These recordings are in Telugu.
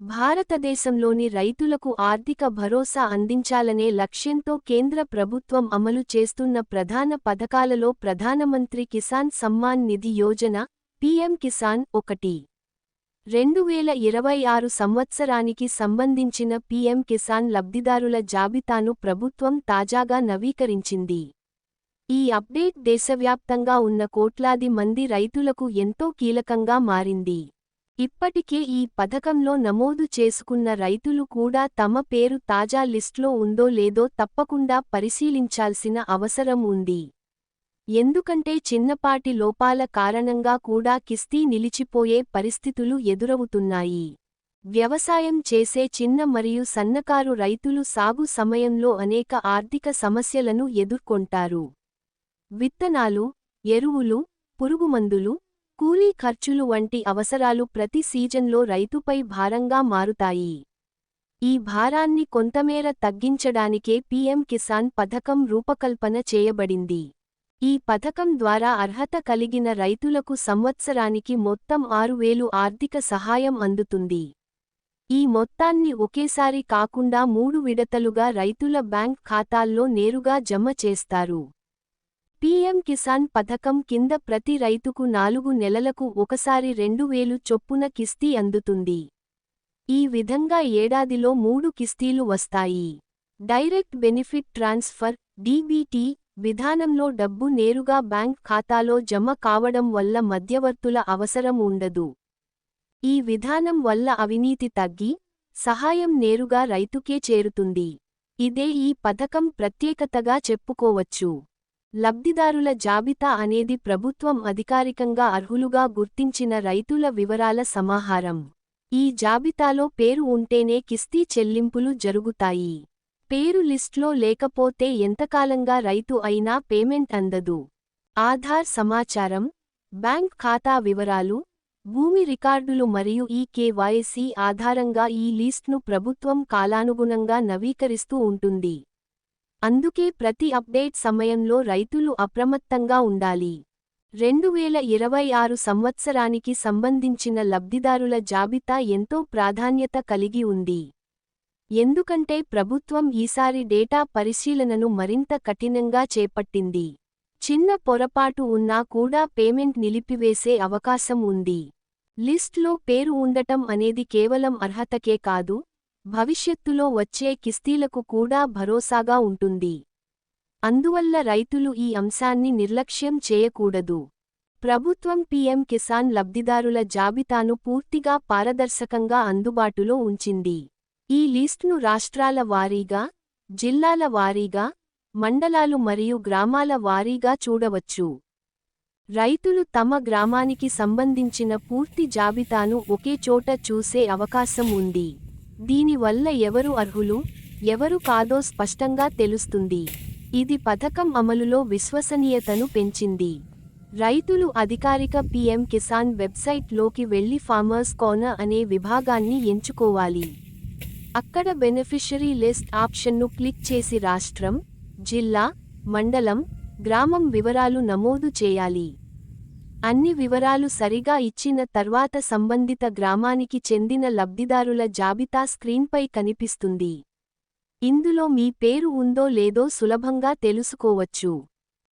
భారతదేశంలోని రైతులకు ఆర్థిక భరోసా అందించాలనే లక్ష్యంతో కేంద్ర ప్రభుత్వం అమలు చేస్తున్న ప్రధాన పథకాలలో ప్రధానమంత్రి కిసాన్ సమ్మాన్ నిధి యోజన, పీఎం కిసాన్ ఒకటి. 2026 సంవత్సరానికి సంబంధించిన పీఎం కిసాన్ లబ్ధిదారుల జాబితాను ప్రభుత్వం తాజాగా నవీకరించింది. ఈ అప్డేట్ దేశవ్యాప్తంగా ఉన్న కోట్లాది మంది రైతులకు ఎంతో కీలకంగా మారింది. ఇప్పటికే ఈ పథకంలో నమోదు చేసుకున్న రైతులు కూడా తమ పేరు తాజా లిస్ట్లో ఉందో లేదో తప్పకుండా పరిశీలించాల్సిన అవసరం ఉంది. ఎందుకంటే చిన్నపాటి లోపాల కారణంగా కూడా కిస్తీ నిలిచిపోయే పరిస్థితులు ఎదురవుతున్నాయి. వ్యవసాయం చేసే చిన్న మరియు సన్నకారు రైతులు సాగు సమయంలో అనేక ఆర్థిక సమస్యలను ఎదుర్కొంటారు. విత్తనాలు, ఎరువులు, పురుగుమందులు, కూలీ ఖర్చులు వంటి అవసరాలు ప్రతి సీజన్లో రైతుపై భారంగా మారుతాయి. ఈ భారాన్ని కొంతమేర తగ్గించడానికే పీఎం కిసాన్ పథకం రూపకల్పన చేయబడింది. ఈ పథకం ద్వారా అర్హత కలిగిన రైతులకు సంవత్సరానికి మొత్తం 6,000 ఆర్థిక సహాయం అందుతుంది. ఈ మొత్తాన్ని ఒకేసారి కాకుండా 3 విడతలుగా రైతుల బ్యాంక్ ఖాతాల్లో నేరుగా జమ చేస్తారు. పీఎం కిసాన్ పథకం కింద ప్రతి రైతుకు 4 నెలలకు ఒకసారి 2,000 చొప్పున కిస్తీ అందుతుంది. ఈ విధంగా ఏడాదిలో 3 కిస్తీలు వస్తాయి. డైరెక్ట్ బెనిఫిట్ ట్రాన్స్ఫర్ (డీబీటీ) విధానంలో డబ్బు నేరుగా బ్యాంక్ ఖాతాలో జమ కావడం వల్ల మధ్యవర్తుల అవసరం ఉండదు. ఈ విధానం వల్ల అవినీతి తగ్గి, సహాయం నేరుగా రైతుకే చేరుతుంది. ఇదే ఈ పథకం ప్రత్యేకతగా చెప్పుకోవచ్చు. లబ్ధిదారుల జాబితా అనేది ప్రభుత్వం అధికారికంగా అర్హులుగా గుర్తించిన రైతుల వివరాల సమాహారం. ఈ జాబితాలో పేరు ఉంటేనే కిస్తీ చెల్లింపులు జరుగుతాయి. పేరు లిస్ట్లో లేకపోతే ఎంతకాలంగా రైతు అయినా పేమెంట్ అందదు. ఆధార్ సమాచారం, బ్యాంక్ ఖాతా వివరాలు, భూమి రికార్డులు మరియు ఈ కేవైసీ ఆధారంగా ఈ లిస్ట్ను ప్రభుత్వం కాలానుగుణంగా నవీకరిస్తూ ఉంటుంది. అందుకే ప్రతి అప్డేట్ సమయంలో రైతులు అప్రమత్తంగా ఉండాలి. 2026 సంవత్సరానికి సంబంధించిన లబ్ధిదారుల జాబితా ఎంతో ప్రాధాన్యత కలిగి ఉంది. ఎందుకంటే ప్రభుత్వం ఈసారి డేటా పరిశీలనను మరింత కఠినంగా చేపట్టింది. చిన్న పొరపాటు ఉన్నా కూడా పేమెంట్ నిలిపివేసే అవకాశం ఉంది. లిస్ట్లో పేరు ఉండటం అనేది కేవలం అర్హతకే కాదు, భవిష్యత్తులో వచ్చే కిస్తీలకు కూడా భరోసాగా ఉంటుంది. అందువల్ల రైతులు ఈ అంశాన్ని నిర్లక్ష్యం చేయకూడదు. ప్రభుత్వం పీఎం కిసాన్ లబ్ధిదారుల జాబితాను పూర్తిగా పారదర్శకంగా అందుబాటులో ఉంచింది. ఈ లిస్ట్ను రాష్ట్రాల వారీగా, జిల్లాల వారీగా, మండలాలు మరియు గ్రామాల వారీగా చూడవచ్చు. రైతులు తమ గ్రామానికి సంబంధించిన పూర్తి జాబితాను ఒకే చోట చూసే అవకాశం ఉంది. దీనివల్ల ఎవరు అర్హులు, ఎవరు కాదో స్పష్టంగా తెలుస్తుంది. ఇది పథకం అమలులో విశ్వసనీయతను పెంచింది. రైతులు అధికారిక పీఎం కిసాన్ వెబ్సైట్లోకి వెళ్లి ఫార్మర్స్ కార్నర్ అనే విభాగాన్ని ఎంచుకోవాలి. అక్కడ బెనిఫిషరీ లిస్ట్ ఆప్షన్ను క్లిక్ చేసి రాష్ట్రం, జిల్లా, మండలం, గ్రామం వివరాలు నమోదు చేయాలి. అన్ని వివరాలు సరిగా ఇచ్చిన తర్వాత సంబంధిత గ్రామానికి చెందిన లబ్ధిదారుల జాబితా స్క్రీన్పై కనిపిస్తుంది. ఇందులో మీ పేరు ఉందో లేదో సులభంగా తెలుసుకోవచ్చు.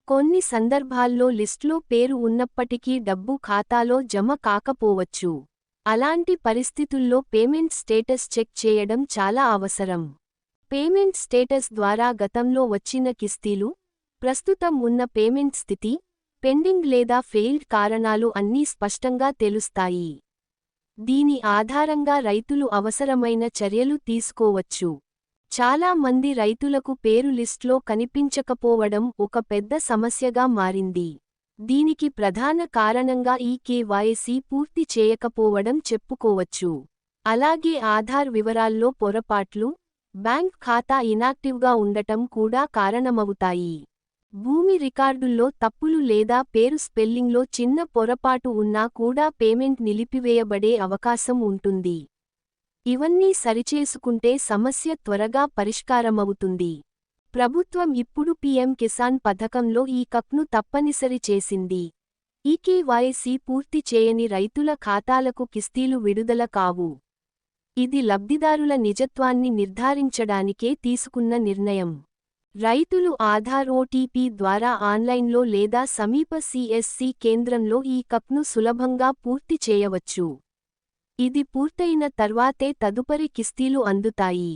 కొన్ని సందర్భాల్లో లిస్ట్లో పేరు ఉన్నప్పటికీ డబ్బు ఖాతాలో జమ కాకపోవచ్చు. అలాంటి పరిస్థితుల్లో పేమెంట్ స్టేటస్ చెక్ చేయడం చాలా అవసరం. పేమెంట్ స్టేటస్ ద్వారా గతంలో వచ్చిన కిస్తీలు, ప్రస్తుతం ఉన్న పేమెంట్ స్థితి, పెండింగ్ లేదా ఫెయిల్డ్ కారణాలు అన్నీ స్పష్టంగా తెలుస్తాయి. దీని ఆధారంగా రైతులు అవసరమైన చర్యలు తీసుకోవచ్చు. చాలా మంది రైతులకు పేరు లిస్ట్లో కనిపించకపోవడం ఒక పెద్ద సమస్యగా మారింది. దీనికి ప్రధాన కారణంగా ఈ కేవైసీ పూర్తి చేయకపోవడం చెప్పుకోవచ్చు. అలాగే ఆధార్ వివరాల్లో పొరపాట్లు, బ్యాంక్ ఖాతా ఇనాక్టివ్గా ఉండటం కూడా కారణమవుతాయి. భూమి రికార్డుల్లో తప్పులు లేదా పేరు స్పెల్లింగ్లో చిన్న పొరపాటు ఉన్నా కూడా పేమెంట్ నిలిపివేయబడే అవకాశం ఉంటుంది. ఇవన్నీ సరిచేసుకుంటే సమస్య త్వరగా పరిష్కారమవుతుంది. ప్రభుత్వం ఇప్పుడు పీఎం కిసాన్ పథకంలో ఈ కక్ను తప్పనిసరి చేసింది. ఈ కేవైసీ పూర్తి చేయని రైతుల ఖాతాలకు కిస్తీలు విడుదల కావు. ఇది లబ్ధిదారుల నిజత్వాన్ని నిర్ధారించడానికే తీసుకున్న నిర్ణయం. రైతులు ఆధార్ ఓటీపీ ద్వారా ఆన్లైన్లో లేదా సమీప సిఎస్సి కేంద్రంలో ఈ కప్ను సులభంగా పూర్తి చేయవచ్చు. ఇది పూర్తయిన తర్వాతే తదుపరి కిస్తీలు అందుతాయి.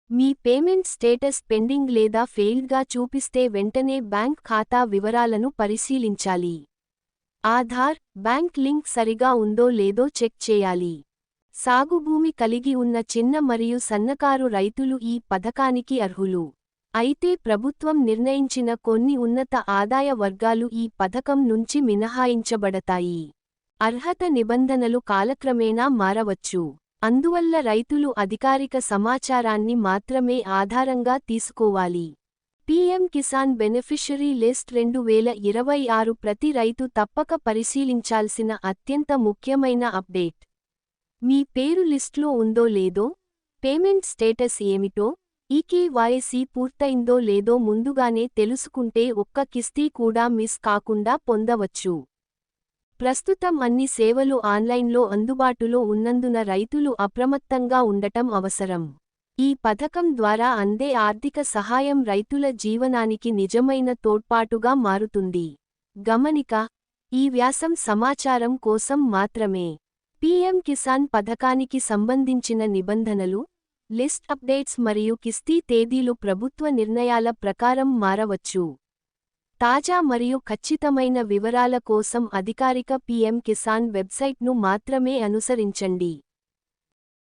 మీ పేమెంట్ స్టేటస్ పెండింగ్ లేదా ఫెయిల్డ్గా చూపిస్తే వెంటనే బ్యాంక్ ఖాతా వివరాలను పరిశీలించాలి. ఆధార్, బ్యాంక్ లింక్ సరిగా ఉందో లేదో చెక్ చేయాలి. సాగుభూమి కలిగి ఉన్న చిన్న మరియు సన్నకారు రైతులు ఈ పథకానికి అర్హులు. అయితే ప్రభుత్వం నిర్ణయించిన కొన్ని ఉన్నత ఆదాయ వర్గాలు ఈ పథకం నుంచి మినహాయించబడతాయి. అర్హత నిబంధనలు కాలక్రమేణా మారవచ్చు. అందువల్ల రైతులు అధికారిక సమాచారాన్ని మాత్రమే ఆధారంగా తీసుకోవాలి. పీఎం కిసాన్ బెనిఫిషరీ లిస్ట్ 2026 ప్రతి రైతు తప్పక పరిశీలించాల్సిన అత్యంత ముఖ్యమైన అప్డేట్. మీ పేరు లిస్ట్లో ఉందో లేదో, పేమెంట్ స్టేటస్ ఏమిటో, ఈకేవైసీ పూర్తయిందో లేదో ముందుగానే తెలుసుకుంటే ఒక్క కిస్తీ కూడా మిస్ కాకుండా పొందవచ్చు. ప్రస్తుతం అన్ని సేవలు ఆన్లైన్లో అందుబాటులో ఉన్నందున రైతులు అప్రమత్తంగా ఉండటం అవసరం. ఈ పథకం ద్వారా అందే ఆర్థిక సహాయం రైతుల జీవనానికి నిజమైన తోడ్పాటుగా మారుతుంది. గమనిక: ఈ వ్యాసం సమాచారం కోసం మాత్రమే. పీఎం కిసాన్ పథకానికి సంబంధించిన నిబంధనలు, లిస్ట్ అప్డేట్స్ మరియు కిస్తీ తేదీలు ప్రభుత్వ నిర్ణయాల ప్రకారం మారవచ్చు. తాజా మరియు ఖచ్చితమైన వివరాల కోసం అధికారిక పీఎం కిసాన్ వెబ్సైట్ను మాత్రమే అనుసరించండి.